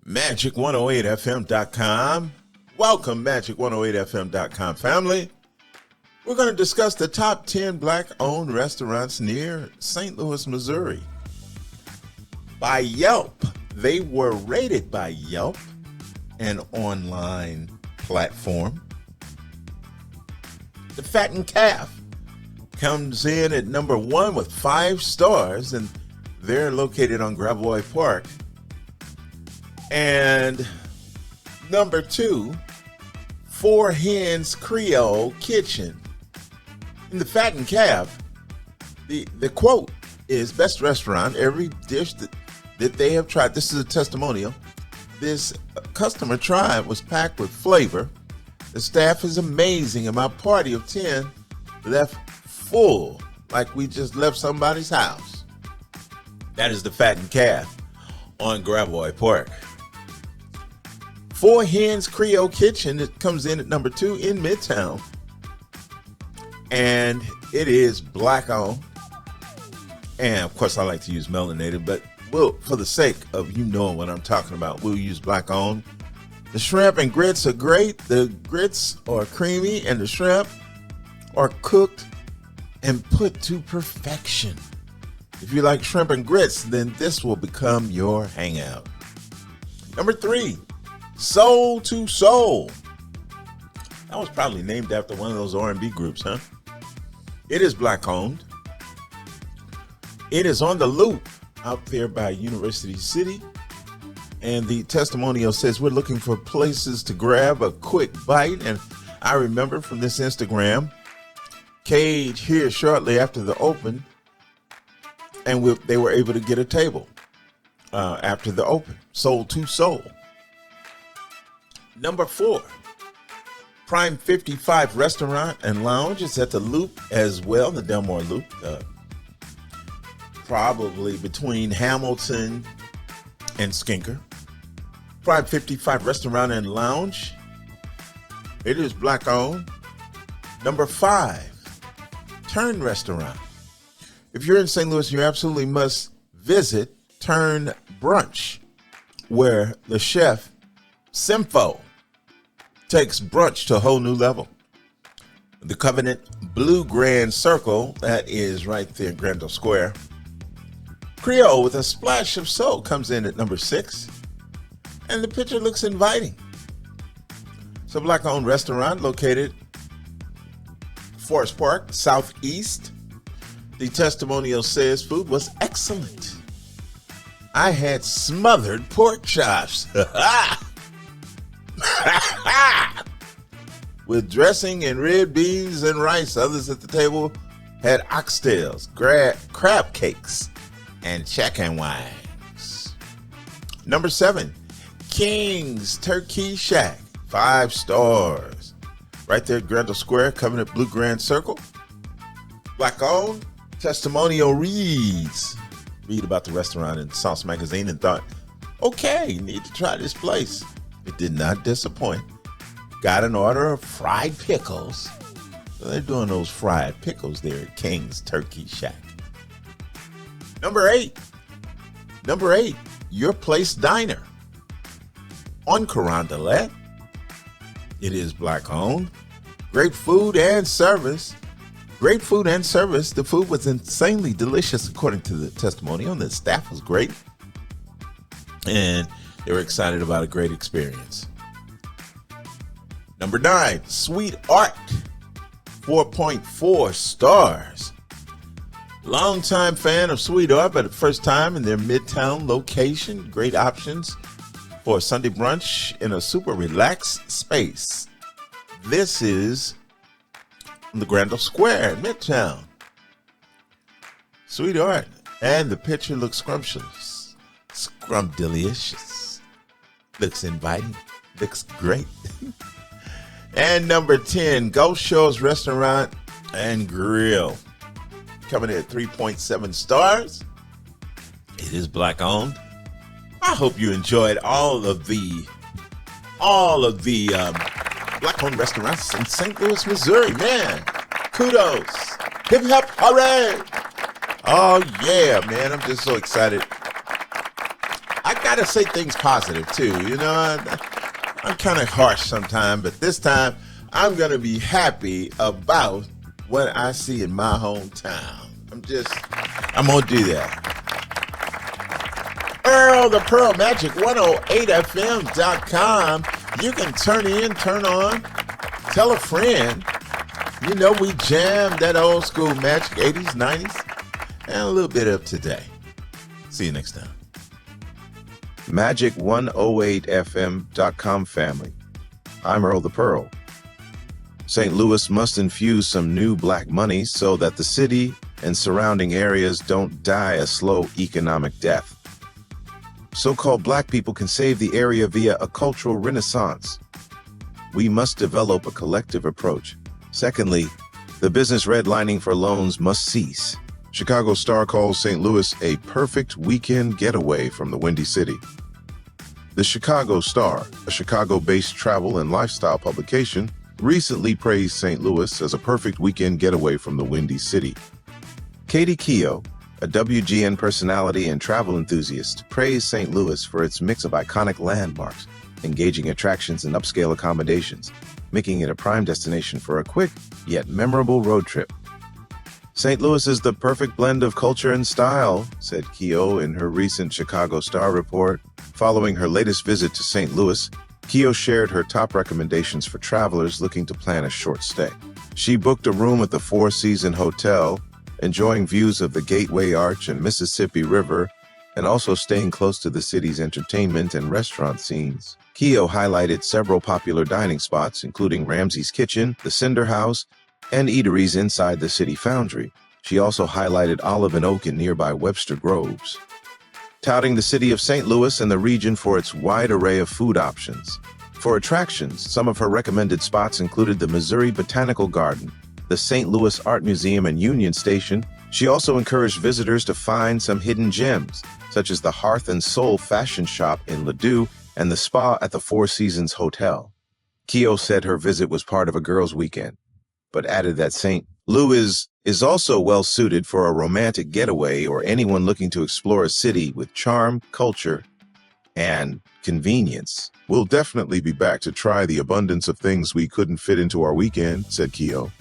Magic108fm.com. Welcome, Magic108fm.com family. We're going to discuss the top 10 black-owned restaurants near St. Louis, Missouri. By Yelp, they were rated by Yelp, an online platform. The Fattened Calf comes in at number 1 with 5 stars, and they're located on Getaway Park. And number 2, Hens Creole Kitchen. In the Fattened Calf, the quote is best restaurant. Every dish that they have tried, this is a testimonial, this customer tried was packed with flavor. The staff is amazing, and my party of 10 left full like we just left somebody's house. That is the Fattened Calf on Getaway Park. Hens Creole Kitchen, it comes in at number 2 in Midtown. And it is black owned. And of course I like to use melanated, but for the sake of you knowing what I'm talking about, we'll use black owned. The shrimp and grits are great. The grits are creamy and the shrimp are cooked and put to perfection. If you like shrimp and grits, then this will become your hangout. Number 3, Soul to Soul. That was probably named after one of those R&B groups, huh? It is black owned. It is on the Loop out there by University City. And the testimonial says, we're looking for places to grab a quick bite. And I remember from this Instagram, Cage here shortly after the open, and they were able to get a table after the open. Soul to Soul. Number 4, Prime 55 Restaurant and Lounge. It's at the Loop as well, the Delmore Loop. Probably between Hamilton and Skinker. Prime 55 Restaurant and Lounge. It is black owned. Number 5, Turn Restaurant. If you're in St. Louis, you absolutely must visit Turn Brunch, where the chef Simfo takes brunch to a whole new level. The Covenant Blue Grand Circle, that is right there in Grandel Square. Creole with a splash of soul comes in at number 6, and the picture looks inviting. It's a black-owned restaurant located Forest Park, Southeast. The testimonial says food was excellent. I had smothered pork chops. With dressing and red beans and rice. Others at the table had oxtails, crab cakes, and chicken wings. Number 7, King's Turkey Shack, 5 stars. Right there at Grandel Square, Covenant Blue Grand Circle. Black owned. Testimonial reads. Read about the restaurant in Sauce Magazine and thought, okay, need to try this place. It did not disappoint. Got an order of fried pickles. So they're doing those fried pickles there at King's Turkey Shack. Number 8, Your Place Diner on Carondelet. It is black owned. Great food and service. The food was insanely delicious according to the testimonial. The staff was great. And they were excited about a great experience. Number 9, SweetArt, 4.4 stars. Longtime fan of SweetArt, but the first time in their Midtown location. Great options for a Sunday brunch in a super relaxed space. This is on the Grandel Square in Midtown. SweetArt, and the picture looks scrumptious, scrumdiddlicious. Looks inviting, looks great. And number 10, Ghost Shores Restaurant and Grill, coming in at 3.7 stars. It is black owned. I hope you enjoyed all of the black owned restaurants in St. Louis, Missouri. Man, kudos. Hip hop, hooray. Oh yeah, man, I'm just so excited. I gotta say things positive too. I'm kind of harsh sometimes, but this time I'm gonna be happy about what I see in my hometown. I'm gonna do that. Earl the Pearl Magic 108fm.com. You can turn in, turn on, tell a friend. We jam that old school magic 80s, 90s, and a little bit of today. See you next time. Magic108fm.com family. I'm Earl the Pearl. St. Louis must infuse some new black money so that the city and surrounding areas don't die a slow economic death. So-called black people can save the area via a cultural renaissance. We must develop a collective approach. Secondly, the business redlining for loans must cease. Chicago Star calls St. Louis a perfect weekend getaway from the Windy City. The Chicago Star, a Chicago-based travel and lifestyle publication, recently praised St. Louis as a perfect weekend getaway from the Windy City. Katie Keough, a WGN personality and travel enthusiast, praised St. Louis for its mix of iconic landmarks, engaging attractions, and upscale accommodations, making it a prime destination for a quick, yet memorable road trip. St. Louis is the perfect blend of culture and style, said Keough in her recent Chicago Star report. Following her latest visit to St. Louis, Keough shared her top recommendations for travelers looking to plan a short stay. She booked a room at the Four Seasons Hotel, enjoying views of the Getaway Arch and Mississippi River, and also staying close to the city's entertainment and restaurant scenes. Keough highlighted several popular dining spots, including Ramsey's Kitchen, the Cinder House, and eateries inside the City Foundry. She also highlighted Olive and Oak in nearby Webster Groves, touting the city of St. Louis and the region for its wide array of food options. For attractions, some of her recommended spots included the Missouri Botanical Garden, the St. Louis Art Museum, and Union Station. She also encouraged visitors to find some hidden gems, such as the Hearth and Soul fashion shop in Ladue and the spa at the Four Seasons Hotel. Keough said her visit was part of a girls' weekend, but added that St. Louis is also well-suited for a romantic getaway or anyone looking to explore a city with charm, culture, and convenience. We'll definitely be back to try the abundance of things we couldn't fit into our weekend, said Keough.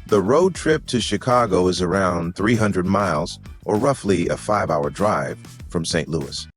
The road trip to Chicago is around 300 miles, or roughly a 5-hour drive, from St. Louis.